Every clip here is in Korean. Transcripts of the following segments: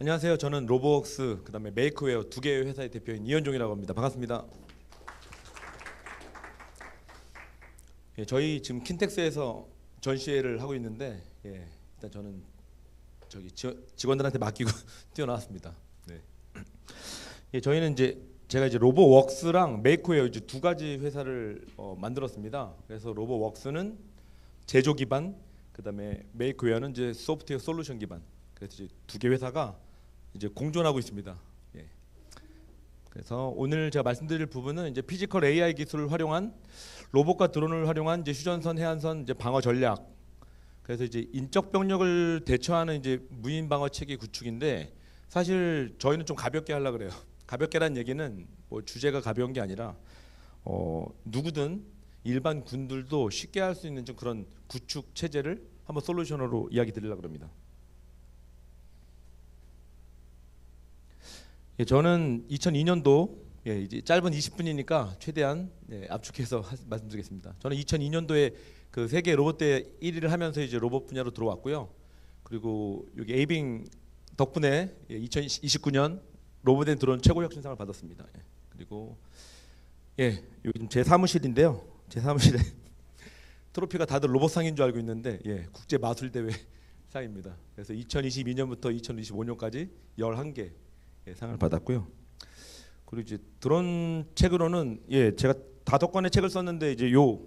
안녕하세요. 저는 로보웍스 그다음에 메이크웨어 두 개의 회사의 대표인 이현종이라고 합니다. 반갑습니다. 예, 저희 지금 킨텍스에서 전시회를 하고 있는데 일단 저는 저기 직원들한테 맡기고 뛰어나왔습니다. 네. 저희는 이제 제가 이제 로보웍스랑 메이크웨어 이제 두 가지 회사를 만들었습니다. 그래서 로보웍스는 제조 기반, 그다음에 메이크웨어는 이제 소프트웨어 솔루션 기반. 그래서 이제 두 개 회사가 이제 공존하고 있습니다. 예. 그래서 오늘 제가 말씀드릴 부분은 이제 피지컬 AI 기술을 활용한 로봇과 드론을 활용한 이제 휴전선, 해안선 이제 방어 전략. 그래서 이제 인적 병력을 대처하는 이제 무인 방어 체계 구축인데 사실 저희는 좀 가볍게 하려고 그래요. 가볍게란 얘기는 뭐 주제가 가벼운 게 아니라 누구든 일반 군들도 쉽게 할 수 있는 좀 그런 구축 체제를 한번 솔루션으로 이야기 드리려고 합니다. 저는 2002년도 이제 짧은 20분이니까 최대한 압축해서 말씀드리겠습니다. 저는 2002년도에 그 세계 로봇대 1위를 하면서 이제 로봇 분야로 들어왔고요. 그리고 여기 에이빙 덕분에 2029년 로봇 앤 드론 최고 혁신상을 받았습니다. 그리고 여기 좀 제 사무실인데요. 제 사무실에 트로피가 다들 로봇상인 줄 알고 있는데 국제 마술 대회 상입니다. 그래서 2022년부터 2025년까지 11개 상을 받았고요. 그리고 이제 드론 책으로는 제가 5권의 책을 썼는데 이제 요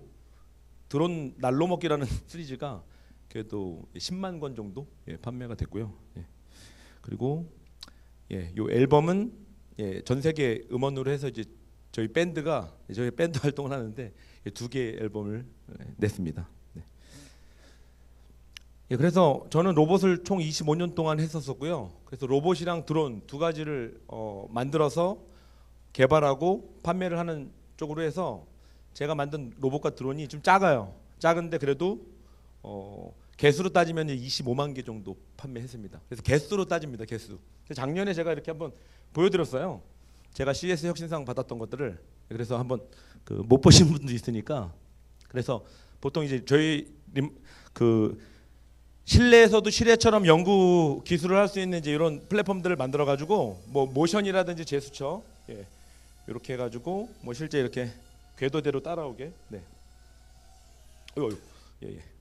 드론 날로 먹기라는 시리즈가 그래도 10만 권 정도 판매가 됐고요. 그리고 요 앨범은 전 세계 음원으로 해서 이제 저희 밴드가 저희 밴드 활동을 하는데 2개의 앨범을 냈습니다. 그래서 저는 로봇을 총 25년 동안 했었고요. 그래서 로봇이랑 드론 두 가지를 만들어서 개발하고 판매를 하는 쪽으로 해서 제가 만든 로봇과 드론이 좀 작아요. 작은데 그래도 개수로 따지면 25만 개 정도 판매했습니다. 그래서 개수로 따집니다. 개수. 작년에 제가 이렇게 한번 보여드렸어요. 제가 CS 혁신상 받았던 것들을. 그래서 한번 못 보신 분도 있으니까. 그래서 보통 이제 저희 그 실내에서도 실외처럼 연구 기술을 할 수 있는 이제 이런 플랫폼들을 만들어 가지고 뭐 모션이라든지 제스처 이렇게 해가지고 뭐 실제 이렇게 궤도대로 따라오게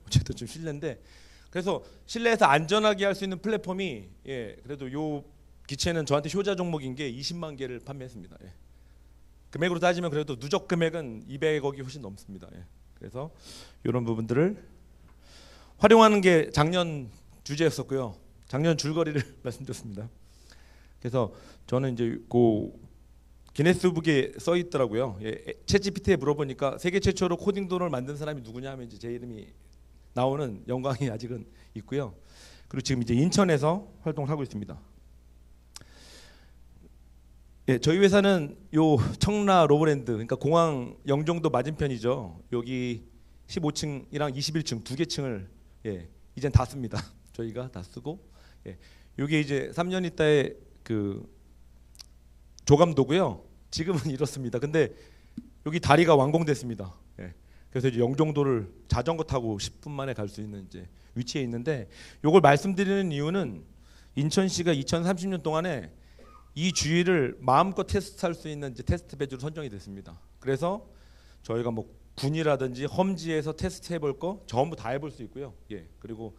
어쨌든 좀 실내인데 그래서 실내에서 안전하게 할 수 있는 플랫폼이 그래도 요 기체는 저한테 효자 종목인 게 20만 개를 판매했습니다. 금액으로 따지면 그래도 누적 금액은 200억이 훨씬 넘습니다. 그래서 이런 부분들을 활용하는 게 작년 주제였었고요. 작년 줄거리를 말씀드렸습니다. 그래서 저는 이제 그 기네스북에 써 있더라고요. 챗GPT에 물어보니까 세계 최초로 코딩 드론을 만든 사람이 누구냐 하면 이제 제 이름이 나오는 영광이 아직은 있고요. 그리고 지금 이제 인천에서 활동을 하고 있습니다. 저희 회사는 요 청라 로보랜드, 그러니까 공항 영종도 맞은편이죠. 여기 15층이랑 21층 두 개 층을 이젠 다 씁니다. 저희가 다 쓰고 이게 이제 3년 있다의 그 조감도고요. 지금은 이렇습니다. 근데 여기 다리가 완공됐습니다. 그래서 이제 영종도를 자전거 타고 10분 만에 갈 수 있는 이제 위치에 있는데 이걸 말씀드리는 이유는 인천시가 2030년 동안에 이 주위를 마음껏 테스트할 수 있는 이제 테스트 배주로 선정이 됐습니다. 그래서 저희가 뭐 군이라든지 험지에서 테스트 해볼 거 전부 다 해볼 수 있고요. 그리고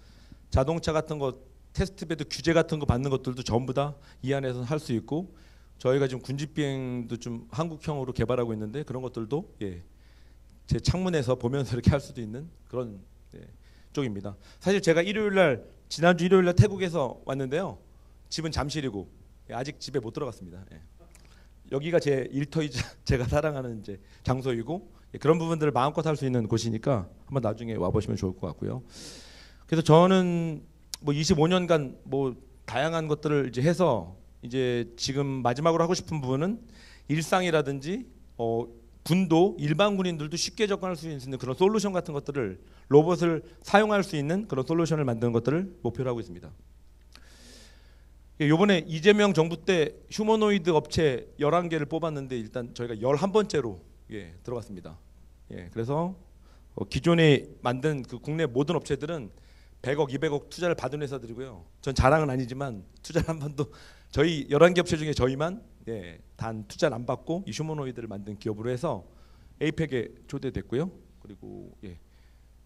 자동차 같은 거 테스트베드 규제 같은 거 받는 것들도 전부 다 이 안에서 할 수 있고 저희가 지금 군집 비행도 좀 한국형으로 개발하고 있는데 그런 것들도 제 창문에서 보면서 이렇게 할 수도 있는 그런 쪽입니다. 사실 제가 지난주 일요일 날 태국에서 왔는데요. 집은 잠실이고 아직 집에 못 들어갔습니다. 여기가 제 일터이자 제가 사랑하는 이제 장소이고 그런 부분들을 마음껏 할 수 있는 곳이니까 한번 나중에 와 보시면 좋을 것 같고요. 그래서 저는 뭐 25년간 뭐 다양한 것들을 이제 해서 이제 지금 마지막으로 하고 싶은 부분은 일상이라든지 군도 일반 군인들도 쉽게 접근할 수 있는 그런 솔루션 같은 것들을 로봇을 사용할 수 있는 그런 솔루션을 만드는 것들을 목표로 하고 있습니다. 이번에 이재명 정부 때 휴머노이드 업체 11개를 뽑았는데 일단 저희가 11번째로 들어갔습니다. 그래서 기존에 만든 그 국내 모든 업체들은 100억, 200억 투자를 받은 회사들이고요. 전 자랑은 아니지만 투자를 한 번도 저희 11개 업체 중에 저희만 단 투자를 안 받고 이 휴머노이드를 만든 기업으로 해서 에이펙에 초대됐고요. 그리고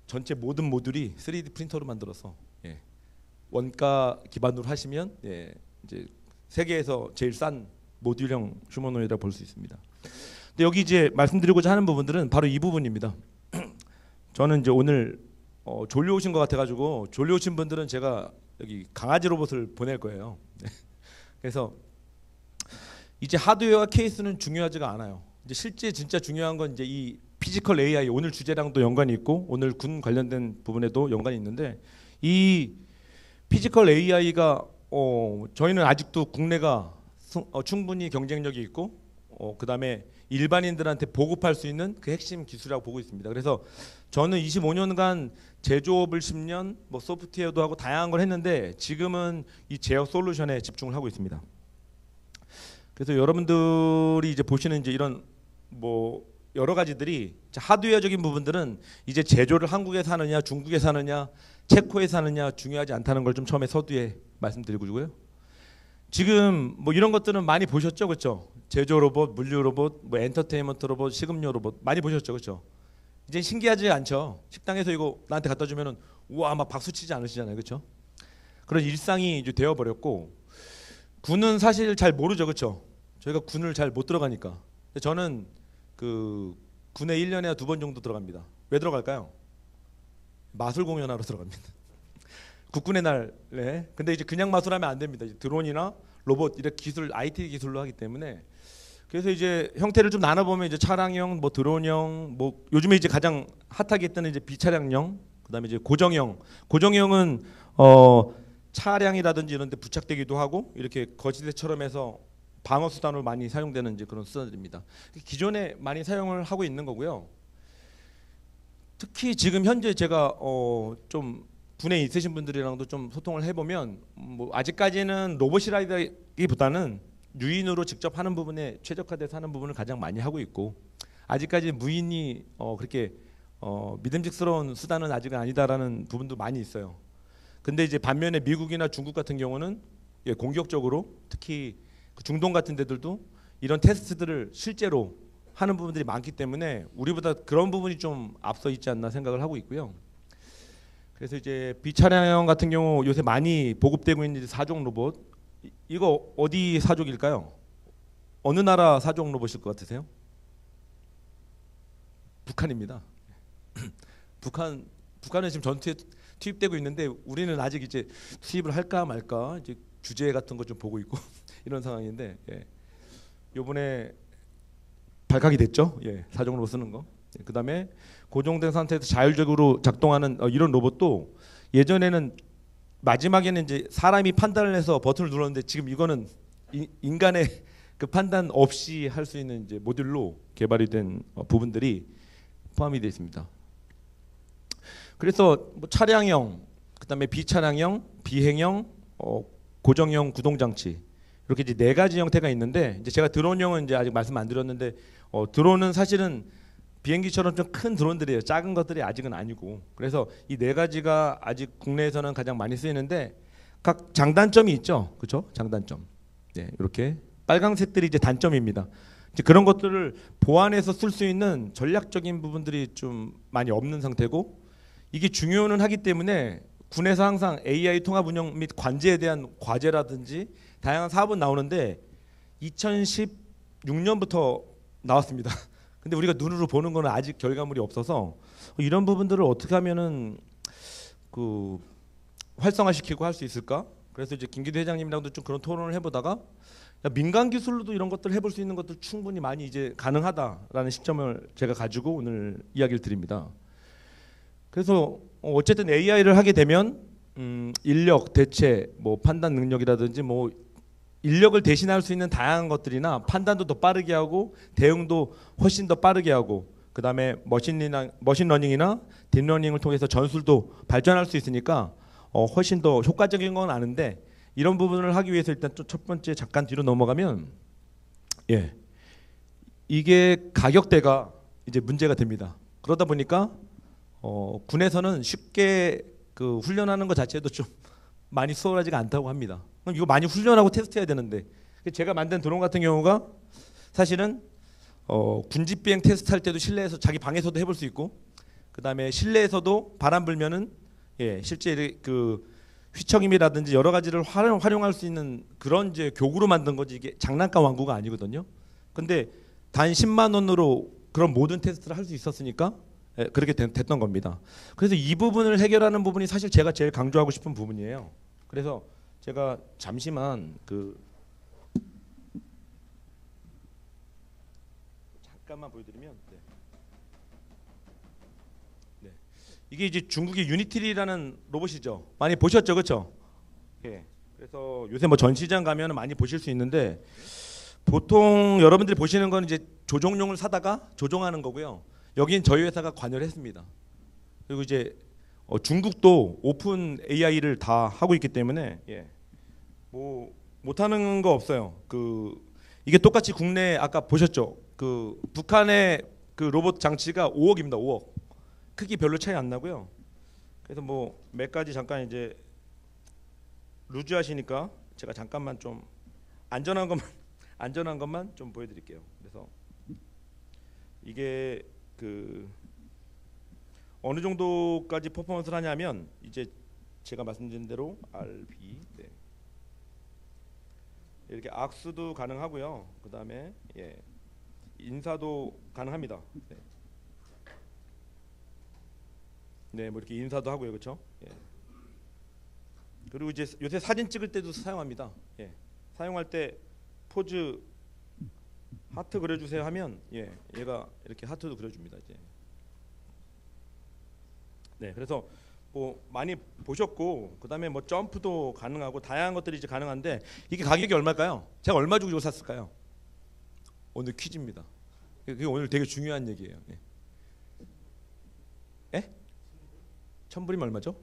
전체 모든 모듈이 3D 프린터로 만들어서 원가 기반으로 하시면 이제 세계에서 제일 싼 모듈형 휴머노이드라 볼 수 있습니다. 근데 여기 이제 말씀드리고자 하는 부분들은 바로 이 부분입니다. 저는 이제 오늘 졸려오신 것 같아가지고 졸려오신 분들은 제가 여기 강아지 로봇을 보낼 거예요. 그래서 이제 하드웨어와 케이스는 중요하지가 않아요. 이제 실제 진짜 중요한 건 이제 이 피지컬 AI 오늘 주제랑도 연관이 있고 오늘 군 관련된 부분에도 연관이 있는데 이 피지컬 AI가 저희는 아직도 국내가 충분히 경쟁력이 있고 그 다음에 일반인들한테 보급할 수 있는 그 핵심 기술이라고 보고 있습니다. 그래서 저는 25년간 제조업을 10년, 뭐 소프트웨어도 하고 다양한 걸 했는데 지금은 이 제어 솔루션에 집중을 하고 있습니다. 그래서 여러분들이 이제 보시는 이제 이런 뭐 여러 가지들이 하드웨어적인 부분들은 이제 제조를 한국에서 하느냐, 중국에서 하느냐, 체코에서 하느냐 중요하지 않다는 걸 좀 처음에 서두에 말씀드리고요. 지금 뭐 이런 것들은 많이 보셨죠, 그렇죠? 제조 로봇, 물류 로봇, 뭐 엔터테인먼트 로봇, 식음료 로봇 많이 보셨죠, 그렇죠? 이제 신기하지 않죠. 식당에서 이거 나한테 갖다 주면은 우와 막 박수 치지 않으시잖아요, 그렇죠? 그런 일상이 이제 되어 버렸고 군은 사실 잘 모르죠, 그렇죠? 저희가 군을 잘 못 들어가니까. 근데 저는 그 군에 1년에 2번 정도 들어갑니다. 왜 들어갈까요? 마술 공연하러 들어갑니다. 국군의 날에. 근데 이제 그냥 마술하면 안 됩니다. 이제 드론이나 로봇 이렇게 기술, IT 기술로 하기 때문에. 그래서 이제 형태를 좀 나눠보면 이제 차량형, 뭐 드론형, 뭐 요즘에 이제 가장 핫하게 뜨는 이제 비차량형, 그다음에 이제 고정형. 고정형은 차량이라든지 이런 데 부착되기도 하고 이렇게 거지대처럼 해서 방어 수단으로 많이 사용되는 이제 그런 수단들입니다. 기존에 많이 사용을 하고 있는 거고요. 특히 지금 현재 제가 좀 군에 있으신 분들이랑도 좀 소통을 해보면 뭐 아직까지는 로봇이라기보다는 유인으로 직접 하는 부분에 최적화돼서 하는 부분을 가장 많이 하고 있고 아직까지 무인이 그렇게 믿음직스러운 수단은 아직은 아니다라는 부분도 많이 있어요. 근데 이제 반면에 미국이나 중국 같은 경우는 공격적으로 특히 그 중동 같은 데들도 이런 테스트들을 실제로 하는 부분들이 많기 때문에 우리보다 그런 부분이 좀 앞서 있지 않나 생각을 하고 있고요. 그래서 이제 비차량형 같은 경우 요새 많이 보급되고 있는 사종 로봇 이거 어디 사족일까요? 어느 나라 사종 로봇일 것 같으세요? 북한입니다. 북한은 지금 전투에 투입되고 있는데 우리는 아직 이제 투입을 할까 말까 이제 규제 같은 거 좀 보고 있고 이런 상황인데 요번에 발각이 됐죠. 사종 로봇 쓰는 거. 그다음에 고정된 상태에서 자율적으로 작동하는 이런 로봇도 예전에는 마지막에는 이제 사람이 판단을 해서 버튼을 눌렀는데 지금 이거는 인간의 그 판단 없이 할 수 있는 이제 모듈로 개발이 된 부분들이 포함이 되어 있습니다. 그래서 뭐 차량형, 그다음에 비차량형, 비행형, 고정형 구동 장치 이렇게 이제 4가지 형태가 있는데 이제 제가 드론형은 이제 아직 말씀 안 드렸는데 드론은 사실은 비행기처럼 좀 큰 드론들이에요. 작은 것들이 아직은 아니고 그래서 이 4가지가 아직 국내에서는 가장 많이 쓰이는데 각 장단점이 있죠, 그렇죠? 장단점. 이렇게 빨강색들이 이제 단점입니다. 이제 그런 것들을 보완해서 쓸 수 있는 전략적인 부분들이 좀 많이 없는 상태고 이게 중요는 하기 때문에 군에서 항상 AI 통합 운영 및 관제에 대한 과제라든지 다양한 사업은 나오는데 2016년부터 나왔습니다. 근데 우리가 눈으로 보는 거는 아직 결과물이 없어서 이런 부분들을 어떻게 하면은 그 활성화시키고 할 수 있을까? 그래서 이제 김기도 회장님이랑도 좀 그런 토론을 해보다가 민간 기술로도 이런 것들 해볼 수 있는 것들 충분히 많이 이제 가능하다라는 시점을 제가 가지고 오늘 이야기를 드립니다. 그래서 어쨌든 AI를 하게 되면 인력, 대체, 뭐 판단 능력이라든지 뭐 인력을 대신할 수 있는 다양한 것들이나 판단도 더 빠르게 하고 대응도 훨씬 더 빠르게 하고 그다음에 머신러닝이나 딥러닝을 통해서 전술도 발전할 수 있으니까 훨씬 더 효과적인 건 아는데 이런 부분을 하기 위해서 일단 첫 번째 잠깐 뒤로 넘어가면 이게 가격대가 이제 문제가 됩니다. 그러다 보니까 군에서는 쉽게 그 훈련하는 것 자체도 좀 많이 수월하지가 않다고 합니다. 그럼 이거 많이 훈련하고 테스트해야 되는데 제가 만든 드론 같은 경우가 사실은 군지 비행 테스트할 때도 실내에서 자기 방에서도 해볼 수 있고 그다음에 실내에서도 바람 불면은 실제 그 휘청임이라든지 여러 가지를 활용할 수 있는 그런 이제 교구로 만든 거지 이게 장난감 왕구가 아니거든요. 근데 단 10만 원으로 그런 모든 테스트를 할 수 있었으니까 그렇게 됐던 겁니다. 그래서 이 부분을 해결하는 부분이 사실 제가 제일 강조하고 싶은 부분이에요. 그래서 제가 잠시만 잠깐만 보여드리면 이게 이제 중국의 유니티리라는 로봇이죠. 많이 보셨죠, 그렇죠? 예. 그래서 요새 뭐 전시장 가면은 많이 보실 수 있는데 보통 여러분들이 보시는 건 이제 조종용을 사다가 조종하는 거고요. 여기는 저희 회사가 관여를 했습니다. 그리고 이제 중국도 오픈 AI를 다 하고 있기 때문에 뭐 못하는 거 없어요. 이게 똑같이 국내 아까 보셨죠? 북한의 그 로봇 장치가 5억입니다. 5억. 크기 별로 차이 안 나고요. 그래서 뭐 몇 가지 잠깐 이제 루즈 하시니까 제가 잠깐만 좀 안전한 것만 좀 보여드릴게요. 그래서 이게 어느 정도까지 퍼포먼스를 하냐면 이제 제가 말씀드린 대로 RB 이렇게 악수도 가능하고요. 그 다음에 인사도 가능합니다. 뭐 이렇게 인사도 하고요, 그렇죠? 그리고 이제 요새 사진 찍을 때도 사용합니다. 사용할 때 포즈 하트 그려주세요 하면 얘가 이렇게 하트도 그려줍니다. 이제. 그래서 뭐 많이 보셨고 그다음에 뭐 점프도 가능하고 다양한 것들이 이제 가능한데 이게 가격이 얼마일까요? 제가 얼마 주고 이거 샀을까요? 오늘 퀴즈입니다. 그게 오늘 되게 중요한 얘기예요. 예? 1,000불이면 얼마죠?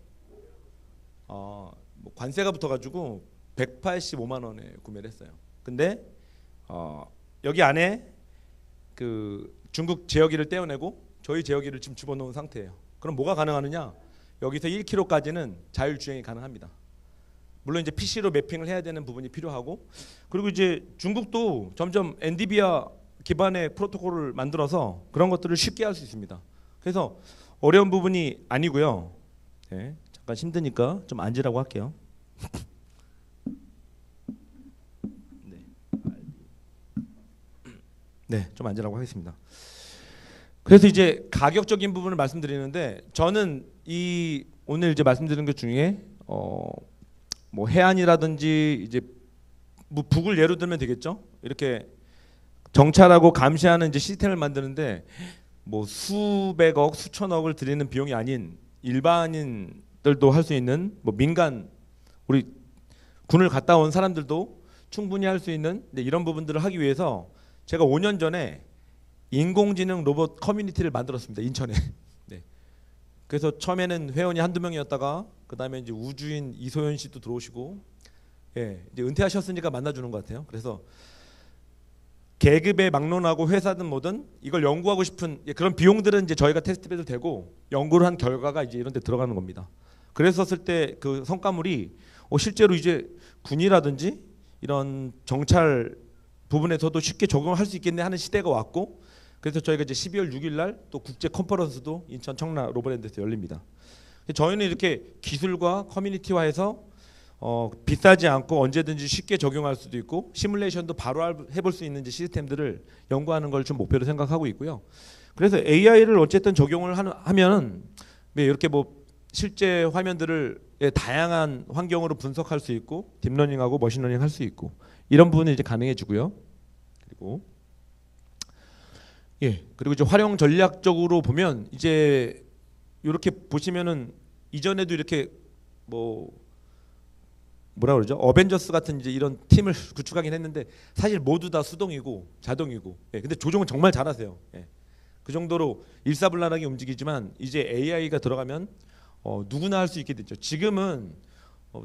뭐 관세가 붙어가지고 185만 원에 구매를 했어요. 근데 여기 안에 그 중국 제어기를 떼어내고 저희 제어기를 지금 집어넣은 상태예요. 그럼 뭐가 가능하느냐? 여기서 1km까지는 자율주행이 가능합니다. 물론 이제 PC로 매핑을 해야 되는 부분이 필요하고 그리고 이제 중국도 점점 엔디비아 기반의 프로토콜을 만들어서 그런 것들을 쉽게 할 수 있습니다. 그래서 어려운 부분이 아니고요. 잠깐 힘드니까 좀 앉으라고 할게요. 좀 앉으라고 하겠습니다. 그래서 이제 가격적인 부분을 말씀드리는데 저는 이 오늘 이제 말씀드린 것 중에 뭐 해안이라든지 이제 뭐 북을 예로 들면 되겠죠. 이렇게 정찰하고 감시하는 이제 시스템을 만드는데 뭐 수백억, 수천억을 들이는 비용이 아닌 일반인들도 할 수 있는 뭐 민간 우리 군을 갔다 온 사람들도 충분히 할 수 있는 이런 부분들을 하기 위해서 제가 5년 전에 인공지능 로봇 커뮤니티를 만들었습니다. 인천에. 그래서 처음에는 회원이 한두 명이었다가 그 다음에 이제 우주인 이소연 씨도 들어오시고 이제 은퇴하셨으니까 만나주는 것 같아요. 그래서 계급에 막론하고 회사든 뭐든 이걸 연구하고 싶은 그런 비용들은 이제 저희가 테스트해도 되고 연구를 한 결과가 이제 이런 데 들어가는 겁니다. 그랬었을 때 그 성과물이 실제로 이제 군이라든지 이런 정찰 부분에서도 쉽게 적용할 수 있겠네 하는 시대가 왔고 그래서 저희가 이제 12월 6일 날 또 국제 컨퍼런스도 인천 청라 로버랜드에서 열립니다. 저희는 이렇게 기술과 커뮤니티화해서 비싸지 않고 언제든지 쉽게 적용할 수도 있고 시뮬레이션도 바로 해볼 수 있는 시스템들을 연구하는 걸 좀 목표로 생각하고 있고요. 그래서 AI를 어쨌든 적용을 하면은 이렇게 뭐 실제 화면들을 다양한 환경으로 분석할 수 있고 딥러닝하고 머신러닝 할 수 있고 이런 부분이 이제 가능해지고요. 그리고 이제 활용 전략적으로 보면 이제 이렇게 보시면은 이전에도 이렇게 뭐라 그러죠? 어벤져스 같은 이제 이런 팀을 구축하긴 했는데 사실 모두 다 수동이고 자동이고 근데 조종은 정말 잘하세요. 그 정도로 일사불란하게 움직이지만 이제 AI가 들어가면 누구나 할 수 있게 됐죠. 지금은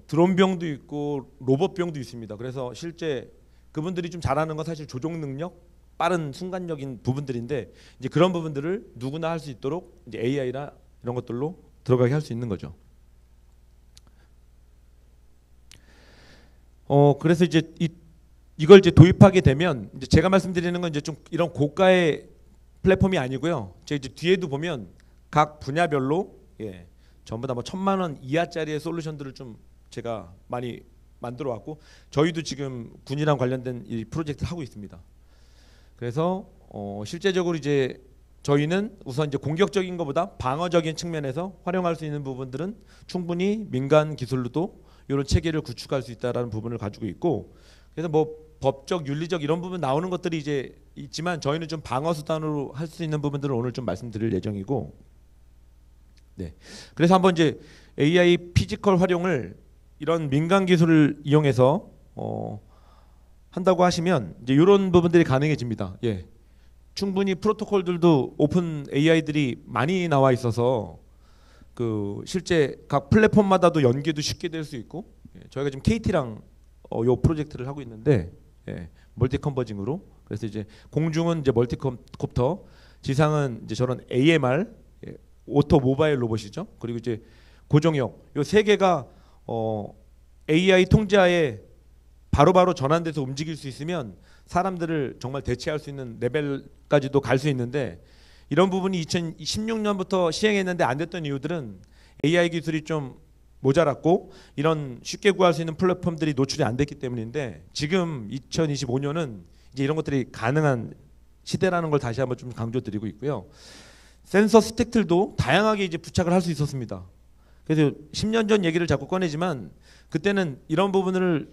드론병도 있고 로봇병도 있습니다. 그래서 실제 그분들이 좀 잘하는 건 사실 조종 능력, 빠른 순간적인 부분들인데 이제 그런 부분들을 누구나 할 수 있도록 이제 AI나 이런 것들로 들어가게 할 수 있는 거죠. 그래서 이제 이걸 이제 도입하게 되면 이제 제가 말씀드리는 건 이제 좀 이런 고가의 플랫폼이 아니고요. 제가 이제 뒤에도 보면 각 분야별로 예, 전부 다 뭐 1,000만 원 이하짜리의 솔루션들을 좀 제가 많이 만들어 왔고 저희도 지금 군이랑 관련된 이 프로젝트를 하고 있습니다. 그래서 실제적으로 이제 저희는 우선 이제 공격적인 것보다 방어적인 측면에서 활용할 수 있는 부분들은 충분히 민간 기술로도 이런 체계를 구축할 수 있다라는 부분을 가지고 있고 그래서 뭐 법적, 윤리적 이런 부분 나오는 것들이 이제 있지만 저희는 좀 방어 수단으로 할 수 있는 부분들을 오늘 좀 말씀드릴 예정이고 네. 그래서 한번 이제 AI 피지컬 활용을 이런 민간 기술을 이용해서 한다고 하시면 이제 이런 부분들이 가능해집니다. 예. 충분히 프로토콜들도 오픈 AI들이 많이 나와 있어서 그 실제 각 플랫폼마다도 연계도 쉽게 될 수 있고 예. 저희가 지금 KT랑 요 프로젝트를 하고 있는데 예. 멀티 컨버징으로 그래서 이제 공중은 이제 멀티콥터, 지상은 이제 저런 AMR 예. 오토 모바일 로봇이죠. 그리고 이제 고정역 요 세 개가 AI 통제하에 바로바로 전환돼서 움직일 수 있으면 사람들을 정말 대체할 수 있는 레벨까지도 갈 수 있는데 이런 부분이 2016년부터 시행했는데 안 됐던 이유들은 AI 기술이 좀 모자랐고 이런 쉽게 구할 수 있는 플랫폼들이 노출이 안 됐기 때문인데 지금 2025년은 이제 이런 것들이 가능한 시대라는 걸 다시 한번 좀 강조드리고 있고요. 센서 스택들도 다양하게 이제 부착을 할 수 있었습니다. 그래서 10년 전 얘기를 자꾸 꺼내지만 그때는 이런 부분을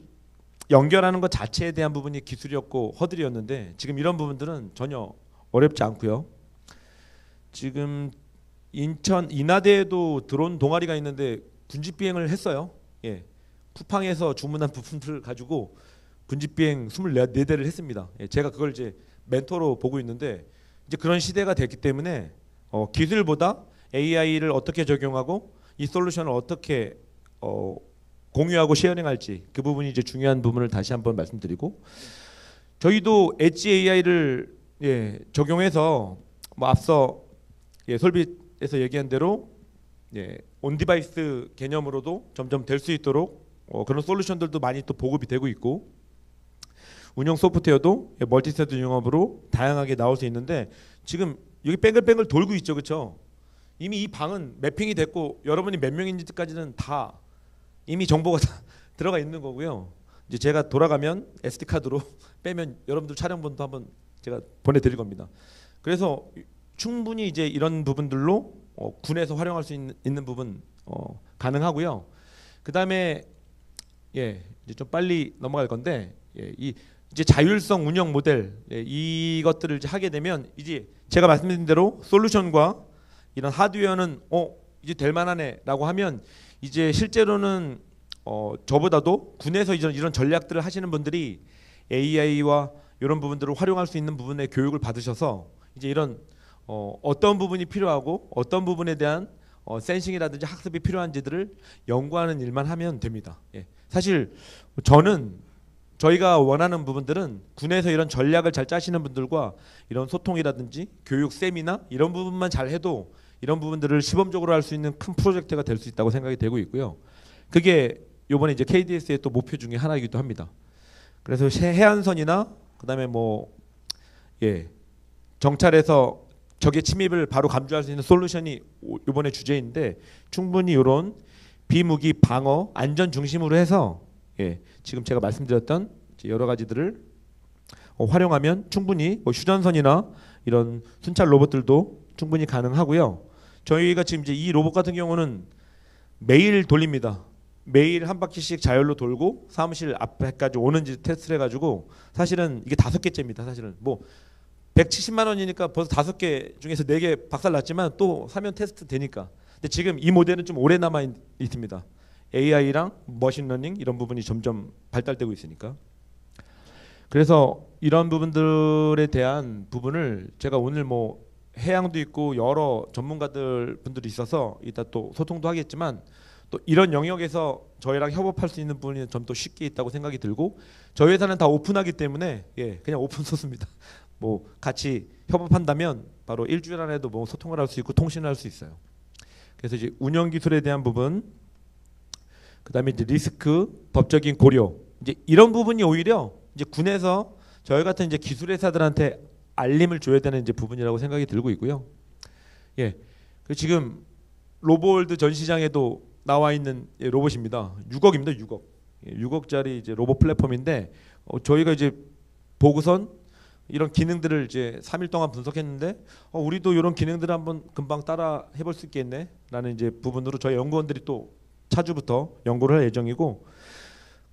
연결하는 것 자체에 대한 부분이 기술이었고 허들이었는데 지금 이런 부분들은 전혀 어렵지 않고요. 지금 인천 인하대에도 드론 동아리가 있는데 군집 비행을 했어요. 예. 쿠팡에서 주문한 부품들을 가지고 군집 비행 24대를 했습니다. 예. 제가 그걸 이제 멘토로 보고 있는데 이제 그런 시대가 됐기 때문에 기술보다 AI를 어떻게 적용하고 이 솔루션을 어떻게 공유하고 쉐어링할지 그 부분이 이제 중요한 부분을 다시 한번 말씀드리고 저희도 엣지 AI를 예, 적용해서 뭐 앞서 예, 설비에서 얘기한 대로 예, 온 디바이스 개념으로도 점점 될 수 있도록 그런 솔루션들도 많이 또 보급이 되고 있고 운영 소프트웨어도 예, 멀티세드 융합으로 다양하게 나올 수 있는데 지금 여기 뱅글뱅글 돌고 있죠, 그렇죠? 이미 이 방은 매핑이 됐고 여러분이 몇 명인지까지는 다 이미 정보가 다 들어가 있는 거고요. 이제 제가 돌아가면 SD 카드로 빼면 여러분들 촬영본도 한번 제가 보내드릴 겁니다. 그래서 충분히 이제 이런 부분들로 군에서 활용할 수 있는 부분 가능하고요. 그 다음에 예 이제 좀 빨리 넘어갈 건데 예, 이제 자율성 운영 모델 예, 이것들을 이제 하게 되면 이제 제가 말씀드린 대로 솔루션과 이런 하드웨어는 이제 될 만하네라고 하면 이제 실제로는 저보다도 군에서 이런 전략들을 하시는 분들이 AI와 이런 부분들을 활용할 수 있는 부분의 교육을 받으셔서 이제 이런 어떤 부분이 필요하고 어떤 부분에 대한 센싱이라든지 학습이 필요한지들을 연구하는 일만 하면 됩니다. 예. 사실 저희가 원하는 부분들은 군에서 이런 전략을 잘 짜시는 분들과 이런 소통이라든지 교육 세미나 이런 부분만 잘 해도 이런 부분들을 시범적으로 할 수 있는 큰 프로젝트가 될 수 있다고 생각이 되고 있고요. 그게 이번에 이제 KDS의 또 목표 중에 하나이기도 합니다. 그래서 해안선이나 그다음에 뭐 예, 정찰에서 적의 침입을 바로 감지할 수 있는 솔루션이 이번에 주제인데 충분히 이런 비무기 방어 안전 중심으로 해서 예, 지금 제가 말씀드렸던 여러 가지들을 활용하면 충분히 뭐 휴전선이나 이런 순찰 로봇들도 충분히 가능하고요. 저희가 지금 이제 이 로봇 같은 경우는 매일 돌립니다. 매일 한 바퀴씩 자율로 돌고 사무실 앞에까지 오는지 테스트를 해가지고 사실은 이게 5개째입니다. 사실은 뭐 170만 원이니까 벌써 5개 중에서 4개 박살 났지만 또 사면 테스트 되니까. 근데 지금 이 모델은 좀 오래 남아 있습니다. AI랑 머신러닝 이런 부분이 점점 발달되고 있으니까. 그래서 이런 부분들에 대한 부분을 제가 오늘 뭐 해양도 있고 여러 전문가들 분들이 있어서 이따 또 소통도 하겠지만 또 이런 영역에서 저희랑 협업할 수 있는 부분이 좀 더 쉽게 있다고 생각이 들고 저희 회사는 다 오픈하기 때문에 예 그냥 오픈 소스입니다. 뭐 같이 협업한다면 바로 일주일 안에도 뭐 소통을 할 수 있고 통신을 할 수 있어요. 그래서 이제 운영 기술에 대한 부분, 그다음에 이제 리스크, 법적인 고려 이제 이런 부분이 오히려 이제 군에서 저희 같은 이제 기술 회사들한테 알림을 줘야 되는 이제 부분이라고 생각이 들고 있고요. 예, 그 지금 로보월드 전시장에도 나와 있는 로봇입니다. 6억입니다. 6억. 6억짜리 이제 로봇 플랫폼인데 저희가 이제 보고선 이런 기능들을 이제 3일 동안 분석했는데 우리도 이런 기능들을 한번 금방 따라 해볼 수 있겠네라는 이제 부분으로 저희 연구원들이 또 차주부터 연구를 할 예정이고,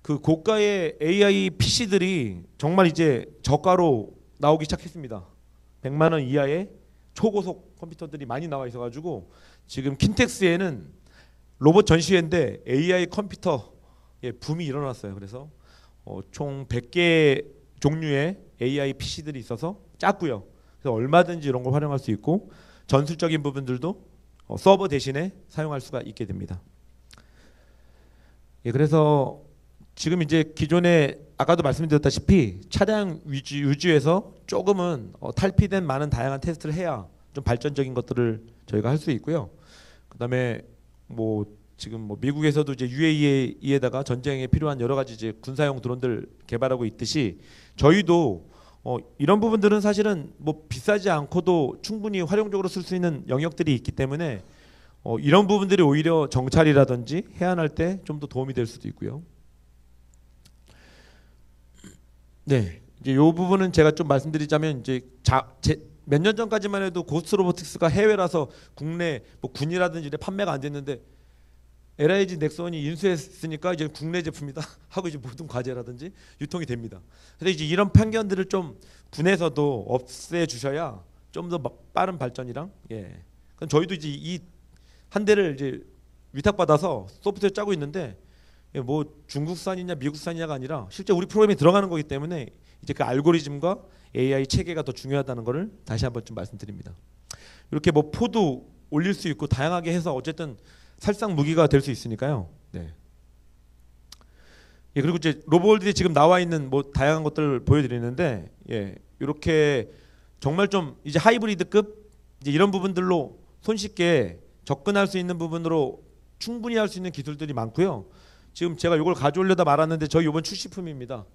그 고가의 AI PC들이 정말 이제 저가로 나오기 시작했습니다. 100만 원 이하의 초고속 컴퓨터들이 많이 나와 있어가지고 지금 킨텍스에는 로봇 전시회인데 AI 컴퓨터 붐이 일어났어요. 그래서 총 100개 종류의 AI PC들이 있어서 작고요. 그래서 얼마든지 이런 걸 활용할 수 있고 전술적인 부분들도 서버 대신에 사용할 수가 있게 됩니다. 예, 그래서 지금 이제 기존에 아까도 말씀드렸다시피 차량 유지에서 조금은 탈피된 많은 다양한 테스트를 해야 좀 발전적인 것들을 저희가 할 수 있고요. 그다음에 뭐 지금 뭐 미국에서도 이제 UAE에다가 전쟁에 필요한 여러 가지 이제 군사용 드론들 개발하고 있듯이 저희도 이런 부분들은 사실은 뭐 비싸지 않고도 충분히 활용적으로 쓸 수 있는 영역들이 있기 때문에 이런 부분들이 오히려 정찰이라든지 해안할 때 좀 더 도움이 될 수도 있고요. 네, 이제 이 부분은 제가 좀 말씀드리자면 이제 몇 년 전까지만 해도 고스트 로보틱스가 해외라서 국내 뭐 군이라든지 이제 판매가 안 됐는데 LIG 넥슨이 인수했으니까 이제 국내 제품이다 하고 이제 모든 과제라든지 유통이 됩니다. 그래서 이제 이런 편견들을 좀 군에서도 없애 주셔야 좀 더 빠른 발전이랑 그럼 저희도 이제 이 한 대를 이제 위탁받아서 소프트웨어 짜고 있는데 뭐 중국산이냐 미국산이냐가 아니라 실제 우리 프로그램에 들어가는 거기 때문에 이제 그 알고리즘과 AI 체계가 더 중요하다는 것을 다시 한번 좀 말씀드립니다. 이렇게 뭐 포도 올릴 수 있고 다양하게 해서 어쨌든 살상 무기가 될 수 있으니까요. 네. 그리고 이제 로보월드에 지금 나와 있는 뭐 다양한 것들을 보여드리는데 이렇게 정말 좀 이제 하이브리드급 이제 이런 부분들로 손쉽게 접근할 수 있는 부분으로 충분히 할 수 있는 기술들이 많고요. 지금 제가 이걸 가져오려다 말았는데 저희 이번 출시품입니다.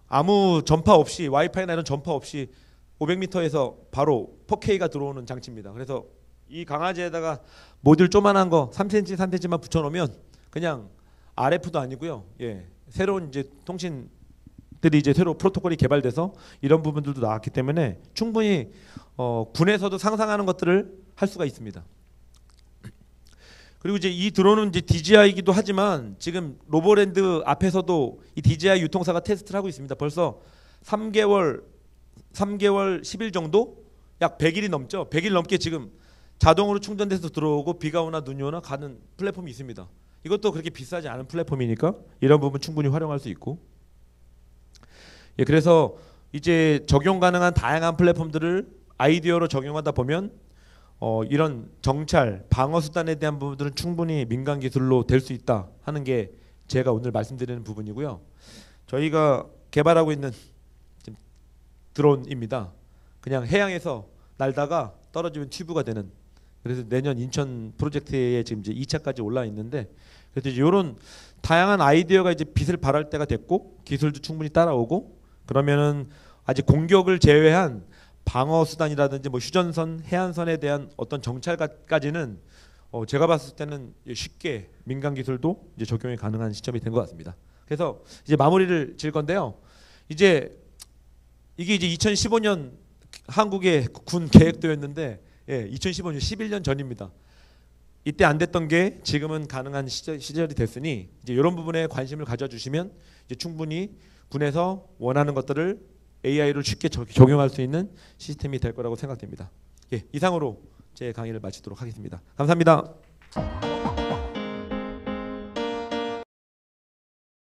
아무 전파 없이 와이파이나 이런 전파 없이 500m에서 바로 4K가 들어오는 장치입니다. 그래서 이 강아지에다가 모듈 조만한 거 3cm, 3cm만 붙여놓으면 그냥 RF도 아니고요. 새로운 이제 통신들이 이제 새로 프로토콜이 개발돼서 이런 부분들도 나왔기 때문에 충분히 군에서도 상상하는 것들을 할 수가 있습니다. 그리고 이제 이 드론은 이제 DJI이기도 하지만 지금 로보랜드 앞에서도 이 DJI 유통사가 테스트를 하고 있습니다. 벌써 3개월 10일 정도? 약 100일이 넘죠. 100일 넘게 지금 자동으로 충전돼서 들어오고 비가 오나 눈이 오나 가는 플랫폼이 있습니다. 이것도 그렇게 비싸지 않은 플랫폼이니까 이런 부분 충분히 활용할 수 있고, 그래서 이제 적용 가능한 다양한 플랫폼들을 아이디어로 적용하다 보면 이런 정찰, 방어 수단에 대한 부분들은 충분히 민간 기술로 될 수 있다 하는 게 제가 오늘 말씀드리는 부분이고요. 저희가 개발하고 있는 드론입니다. 그냥 해양에서 날다가 떨어지면 튜브가 되는. 그래서 내년 인천 프로젝트에 지금 이제 2차까지 올라 있는데, 그래서 이제 이런 다양한 아이디어가 이제 빛을 발할 때가 됐고 기술도 충분히 따라오고 그러면은 아직 공격을 제외한 방어 수단이라든지 뭐 휴전선, 해안선에 대한 어떤 정찰까지는 제가 봤을 때는 쉽게 민간 기술도 이제 적용이 가능한 시점이 된 것 같습니다. 그래서 이제 마무리를 질 건데요. 이제 이게 이제 2015년 한국의 군 계획도였는데 2015년 11년 전입니다. 이때 안 됐던 게 지금은 가능한 시절이 됐으니 이제 이런 부분에 관심을 가져주시면 이제 충분히 군에서 원하는 것들을 AI를 쉽게 적용할 수 있는 시스템이 될 거라고 생각됩니다. 이상으로 제 강의를 마치도록 하겠습니다. 감사합니다.